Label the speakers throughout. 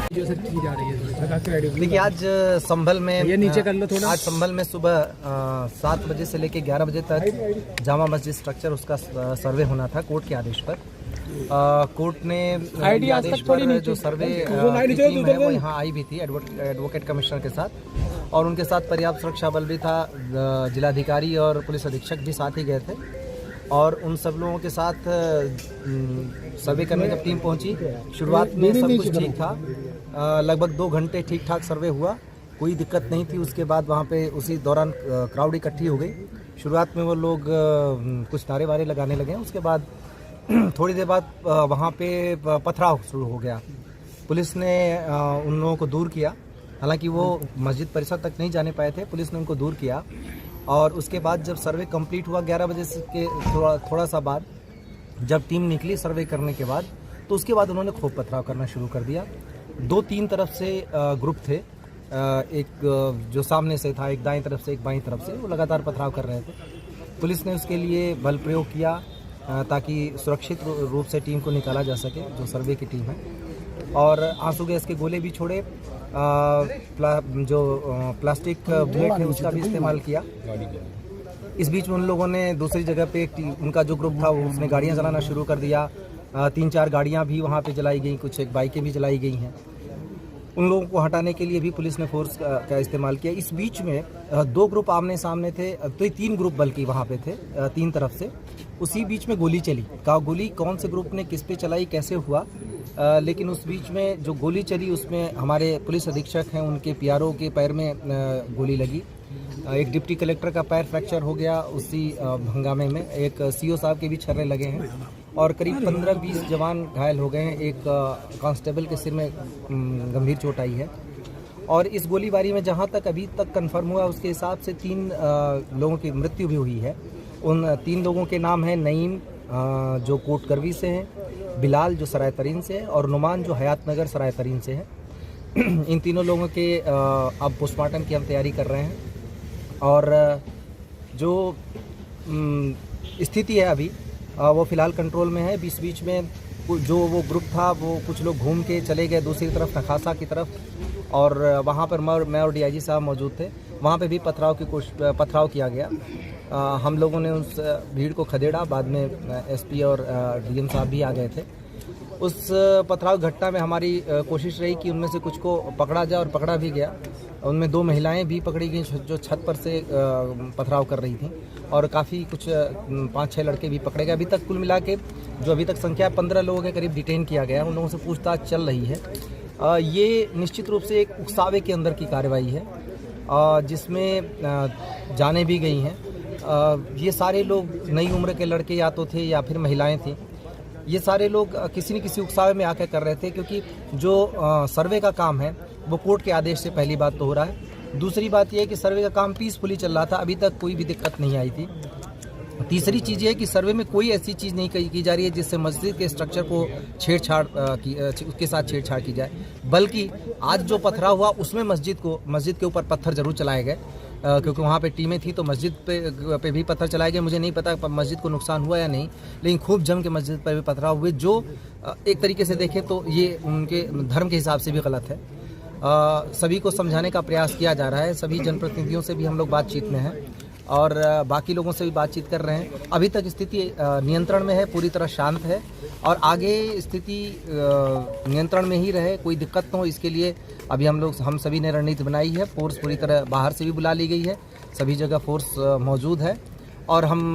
Speaker 1: जो सर की जा रही है।
Speaker 2: देखिए आज संभल में
Speaker 1: ये नीचे कर लो थोड़ा।
Speaker 2: आज संभल में सुबह 7 बजे से लेकर 11 बजे तक जामा मस्जिद स्ट्रक्चर उसका सर्वे होना था कोर्ट के आदेश पर। कोर्ट ने आदेश पर जो सर्वे टीम है वो यहाँ आई भी थी एडवोकेट कमिश्नर के साथ, और उनके साथ पर्याप्त सुरक्षा बल भी था। जिलाधिकारी और पुलिस अधीक्षक भी साथ ही गए थे, और उन सब लोगों के साथ सर्वे करने जब टीम पहुंची, शुरुआत में सब कुछ ठीक था। लगभग 2 घंटे ठीक ठाक सर्वे हुआ, कोई दिक्कत नहीं थी। उसके बाद वहाँ पे उसी दौरान क्राउड इकट्ठी हो गई। शुरुआत में वो लोग कुछ नारे वारे लगाने लगे। उसके बाद थोड़ी देर बाद वहाँ पे पथराव शुरू हो गया। पुलिस ने उन लोगों को दूर किया, हालांकि वो मस्जिद परिसर तक नहीं जाने पाए थे। पुलिस ने उनको दूर किया, और उसके बाद जब सर्वे कंप्लीट हुआ 11 बजे के थोड़ा सा बाद जब टीम निकली सर्वे करने के बाद, तो उसके बाद उन्होंने खूब पथराव करना शुरू कर दिया। 2-3 तरफ से ग्रुप थे, एक जो सामने से था, एक दाएं तरफ से, एक बाईं तरफ से, वो लगातार पथराव कर रहे थे। पुलिस ने उसके लिए बल प्रयोग किया ताकि सुरक्षित रूप से टीम को निकाला जा सके, जो सर्वे की टीम है, और आंसू गैस के गोले भी छोड़े। जो प्लास्टिक बुलेट है उसका भी इस्तेमाल किया। इस बीच में उन लोगों ने दूसरी जगह पे उनका जो ग्रुप था वो उसने गाड़ियां जलाना शुरू कर दिया। 3-4 गाड़ियां भी वहां पे जलाई गई, कुछ एक बाइकें भी जलाई गई हैं। उन लोगों को हटाने के लिए भी पुलिस ने फोर्स का इस्तेमाल किया। इस बीच में 2 ग्रुप आमने सामने थे, तो 3 ग्रुप बल्कि वहाँ पे थे 3 तरफ से। उसी बीच में गोली चली। गोली कौन से ग्रुप ने किस पे चलाई, कैसे हुआ, लेकिन उस बीच में जो गोली चली उसमें हमारे पुलिस अधीक्षक हैं, उनके पीआरओ के पैर में गोली लगी। एक डिप्टी कलेक्टर का पैर फ्रैक्चर हो गया उसी हंगामे में। एक सीओ साहब के भी छर्रे लगे हैं, और करीब 15-20 जवान घायल हो गए हैं। एक कांस्टेबल के सिर में गंभीर चोट आई है। और इस गोलीबारी में जहां तक अभी तक कंफर्म हुआ उसके हिसाब से 3 लोगों की मृत्यु भी हुई है। उन 3 लोगों के नाम हैं नईम जो कोट करवी से हैं, बिलाल जो सराय तरीन से है, और नुमान जो हयात नगर सराय तरीन से है। इन तीनों लोगों के अब पोस्टमार्टम की हम तैयारी कर रहे हैं, और जो स्थिति है अभी वो फ़िलहाल कंट्रोल में है। बीच में जो वो ग्रुप था वो कुछ लोग घूम के चले गए दूसरी तरफ, नखासा की तरफ, और वहाँ पर मैं और डीआईजी साहब मौजूद थे। वहाँ पे भी पथराव किया गया। हम लोगों ने उस भीड़ को खदेड़ा। बाद में एसपी और डीएम साहब भी आ गए थे। उस पथराव घटना में हमारी कोशिश रही कि उनमें से कुछ को पकड़ा जाए, और पकड़ा भी गया। उनमें 2 महिलाएं भी पकड़ी गई जो छत पर से पथराव कर रही थीं, और काफ़ी कुछ 5-6 लड़के भी पकड़े गए। अभी तक कुल मिला के जो अभी तक संख्या 15 लोगों के करीब डिटेन किया गया है। उन लोगों से पूछताछ चल रही है। ये निश्चित रूप से एक उकसावे के अंदर की कार्रवाई है, जिसमें जाने भी गई हैं। ये सारे लोग नई उम्र के लड़के या तो थे या फिर महिलाएं थीं। ये सारे लोग किसी न किसी उकसावे में आकर कर रहे थे, क्योंकि जो सर्वे का काम है वो कोर्ट के आदेश से पहली बात तो हो रहा है। दूसरी बात यह है कि सर्वे का काम पीसफुली चल रहा था, अभी तक कोई भी दिक्कत नहीं आई थी। तीसरी चीज़ ये है कि सर्वे में कोई ऐसी चीज़ नहीं की जा रही है जिससे मस्जिद के स्ट्रक्चर को उसके साथ छेड़छाड़ की जाए, बल्कि आज जो पथराव हुआ उसमें मस्जिद के ऊपर पत्थर जरूर चलाए गए, क्योंकि वहाँ पे टीमें थी, तो मस्जिद पे भी पत्थर चलाए गए। मुझे नहीं पता मस्जिद को नुकसान हुआ या नहीं, लेकिन खूब जम के मस्जिद पर भी पथराव हुए, जो एक तरीके से देखें तो ये उनके धर्म के हिसाब से भी गलत है। सभी को समझाने का प्रयास किया जा रहा है। सभी जनप्रतिनिधियों से भी हम लोग बातचीत में हैं, और बाकी लोगों से भी बातचीत कर रहे हैं। अभी तक स्थिति नियंत्रण में है, पूरी तरह शांत है, और आगे स्थिति नियंत्रण में ही रहे, कोई दिक्कत न हो, इसके लिए अभी हम सभी ने रणनीति बनाई है। फोर्स पूरी तरह बाहर से भी बुला ली गई है, सभी जगह फोर्स मौजूद है, और हम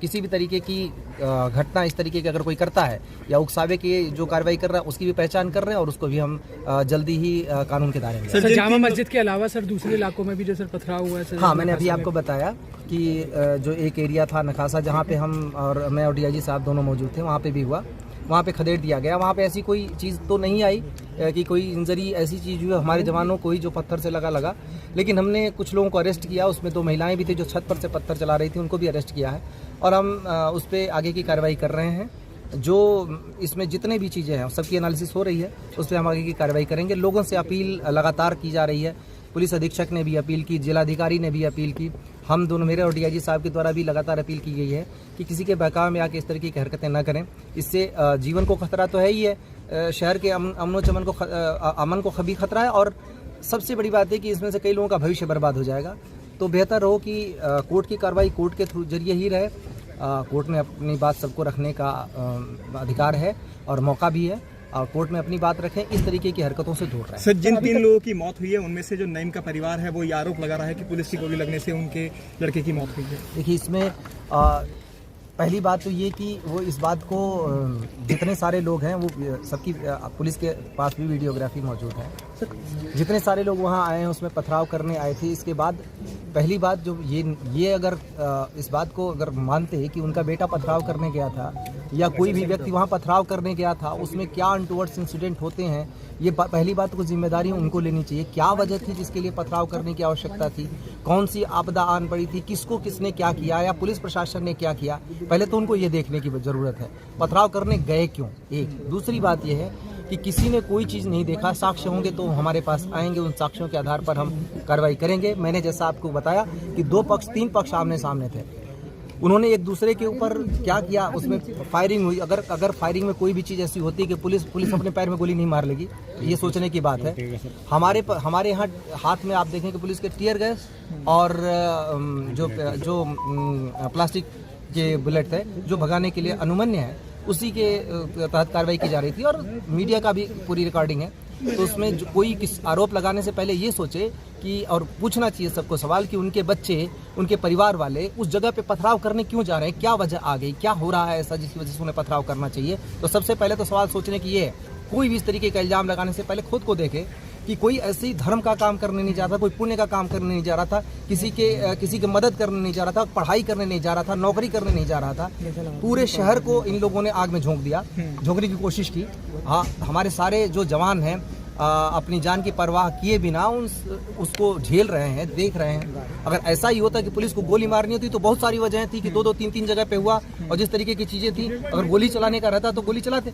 Speaker 2: किसी भी तरीके की घटना इस तरीके की अगर कोई करता है या उकसावे की जो कार्रवाई कर रहा है उसकी भी पहचान कर रहे हैं, और उसको भी हम जल्दी ही कानून के दायरे में।
Speaker 1: सर जामा मस्जिद के अलावा सर दूसरे इलाकों में भी जो सर पथराव हुआ है सर?
Speaker 2: हाँ, मैंने अभी आपको बताया कि जो एक एरिया था नखासा, जहाँ पे मैं और डीआईजी साहब दोनों मौजूद थे, वहाँ पे भी हुआ। वहाँ पे खदेड़ दिया गया। वहाँ पे ऐसी कोई चीज़ तो नहीं आई कि कोई इंजरी ऐसी चीज़ हुई हमारे जवानों को ही जो पत्थर से लगा, लेकिन हमने कुछ लोगों को अरेस्ट किया। उसमें 2 महिलाएं भी थी जो छत पर से पत्थर चला रही थी, उनको भी अरेस्ट किया है, और हम उस पर आगे की कार्रवाई कर रहे हैं। जो इसमें जितने भी चीज़ें हैं सबकी एनालिसिस हो रही है, उस पर हम आगे की कार्रवाई करेंगे। लोगों से अपील लगातार की जा रही है, पुलिस अधीक्षक ने भी अपील की, जिलाधिकारी ने भी अपील की, हम दोनों मेरे और डीआईजी साहब के द्वारा भी लगातार अपील की गई है कि किसी के बहकावे में आके इस तरीके की हरकतें न करें। इससे जीवन को खतरा तो है ही है, शहर के अमनो चमन को अमन को भी खतरा है, और सबसे बड़ी बात है कि इसमें से कई लोगों का भविष्य बर्बाद हो जाएगा। तो बेहतर हो कि कोर्ट की कार्रवाई कोर्ट के थ्रू जरिए ही रहे। कोर्ट में अपनी बात सबको रखने का अधिकार है और मौका भी है, और कोर्ट में अपनी बात रखें, इस तरीके की हरकतों से दूर रहें।
Speaker 3: सर, जिन 3 लोगों की मौत हुई है उनमें से जो नईम का परिवार है वो ये आरोप लगा रहा है कि पुलिस की गोली लगने से उनके लड़के की मौत हुई है।
Speaker 2: देखिए, इसमें पहली बात तो ये कि वो इस बात को जितने सारे लोग हैं वो सबकी पुलिस के पास भी वीडियोग्राफी मौजूद है। जितने सारे लोग वहाँ आए हैं उसमें पथराव करने आए थे। इसके बाद पहली बात जो ये अगर इस बात को अगर मानते हैं कि उनका बेटा पथराव करने गया था या कोई भी व्यक्ति वहाँ पथराव करने गया था, उसमें क्या अनटुवर्ड्स इंसिडेंट होते हैं, ये पहली बात को जिम्मेदारी उनको लेनी चाहिए। क्या वजह थी जिसके लिए पथराव करने की आवश्यकता थी, कौन सी आपदा आन पड़ी थी, किसको किसने क्या किया या पुलिस प्रशासन ने क्या किया, पहले तो उनको ये देखने की ज़रूरत है। पथराव करने गए क्यों, एक। दूसरी बात यह है कि किसी ने कोई चीज़ नहीं देखा, साक्ष्य होंगे तो हमारे पास आएंगे, उन साक्ष्यों के आधार पर हम कार्रवाई करेंगे। मैंने जैसा आपको बताया कि 3 पक्ष आमने सामने थे, उन्होंने एक दूसरे के ऊपर क्या किया, उसमें फायरिंग हुई। अगर फायरिंग में कोई भी चीज़ ऐसी होती है कि पुलिस अपने पैर में गोली नहीं मार लेगी, ये सोचने की बात है। हमारे यहाँ हाथ में आप देखें कि पुलिस के टीयर गैस और जो प्लास्टिक के बुलेट थे जो भगाने के लिए अनुमन्य है, उसी के तहत कार्रवाई की जा रही थी, और मीडिया का भी पूरी रिकॉर्डिंग है। तो उसमें कोई किस आरोप लगाने से पहले ये सोचे कि, और पूछना चाहिए सबको सवाल कि उनके बच्चे, उनके परिवार वाले उस जगह पे पथराव करने क्यों जा रहे हैं, क्या वजह आ गई, क्या हो रहा है ऐसा जिसकी वजह से उन्हें पथराव करना चाहिए। तो सबसे पहले तो सवाल सोचने की ये है, कोई भी इस तरीके का इल्जाम लगाने से पहले खुद को देखे कि कोई ऐसी धर्म का काम करने नहीं जा रहा था, कोई पुण्य का काम करने नहीं जा रहा था, किसी की मदद करने नहीं जा रहा था, पढ़ाई करने नहीं जा रहा था, नौकरी करने नहीं जा रहा था। पूरे शहर को इन लोगों ने आग में झोंक दिया, झोंकने की कोशिश की। हाँ, हमारे सारे जो जवान हैं अपनी जान की परवाह किए बिना उसको झेल रहे हैं, देख रहे हैं। अगर ऐसा ही होता कि पुलिस को गोली मारनी होती तो बहुत सारी वजहें थी कि 2-2, 3-3 जगह पे हुआ, और जिस तरीके की चीजें थी, अगर गोली चलाने का रहता तो गोली चलाते।